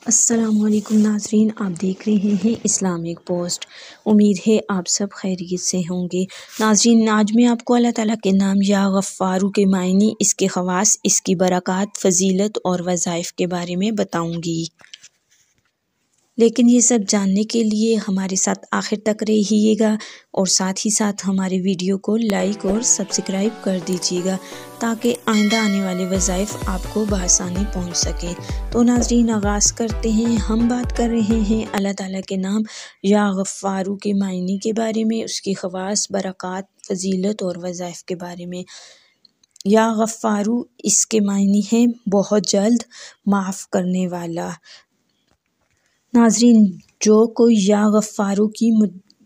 अस्सलामुअलैकुम नाज़रीन, आप देख रहे हैं इस्लामिक पोस्ट। उम्मीद है आप सब खैरियत से होंगे। नाज़रीन, आज मैं आपको अल्लाह ताला के नाम या गफ़्फ़ारू के मायने, इसके ख़वास, इसकी बरक़ात, फ़जीलत और वज़ाइफ के बारे में बताऊँगी। लेकिन ये सब जानने के लिए हमारे साथ आखिर तक रहिएगा और साथ ही साथ हमारे वीडियो को लाइक और सब्सक्राइब कर दीजिएगा ताकि आइंदा आने वाले वज़ाइफ आपको बआसानी पहुंच सके। तो नाज़रीन, आगाज़ करते हैं। हम बात कर रहे हैं अल्लाह ताला के नाम या गफ़्फ़ारू के मायने के बारे में, उसकी ख़वास, बरक़ात, फ़जीलत और वज़ाइफ के बारे में। या गफ़्फ़ारू, इसके मायने हैं बहुत जल्द माफ़ करने वाला। नाज़रीन, जो कोई या गफ़्फ़ारू की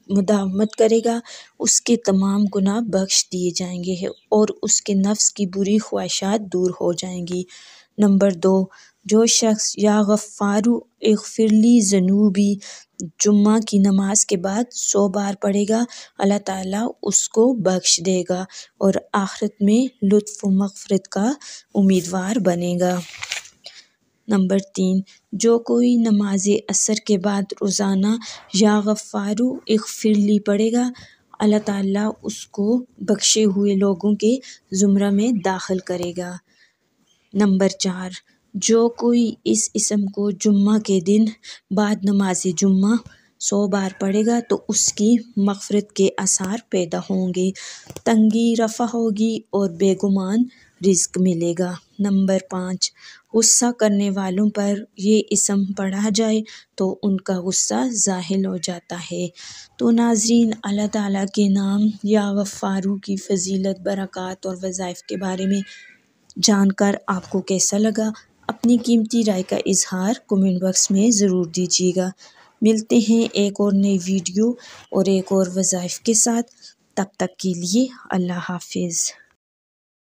मुदावमत करेगा उसके तमाम गुनाह बख्श दिए जाएंगे और उसके नफ्स की बुरी ख्वाहिशात दूर हो जाएंगी। नंबर 2, जो शख्स या गफ़्फ़ारू इग़फ़िरली ज़ुनूबी जुम्मा की नमाज के बाद 100 बार पढ़ेगा, अल्लाह ताला उसको बख्श देगा और आखिरत में लुत्फ़ व मग़फ़िरत का उम्मीदवार बनेगा। नंबर 3, जो कोई नमाज असर के बाद रोज़ाना या गफ़्फ़ारू इग़फ़िरली पढ़ेगा, अल्लाह ताला उसको बख्शे हुए लोगों के ज़ुमरा में दाखिल करेगा। नंबर 4, जो कोई इस इस्म को जुम्मा के दिन बाद नमाज जुम्मा 100 बार पढ़ेगा तो उसकी मग़फ़िरत के आसार पैदा होंगे, तंगी रफ़ा होगी और बेगुमान रिज़्क़ मिलेगा। नंबर 5, गुस्सा करने वालों पर ये इस्म पढ़ा जाए तो उनका गुस्सा ज़ाहिल हो जाता है। तो नाज़रीन, अल्लाह ताला के नाम या गफ़्फ़ारू की फ़जीलत, बरक़ात और वज़ाइफ के बारे में जानकर आपको कैसा लगा? अपनी कीमती राय का इज़हार कमेंट बॉक्स में ज़रूर दीजिएगा। मिलते हैं एक और नई वीडियो और एक और वज़ाइफ के साथ। तब तक के लिए अल्लाह हाफ़िज़।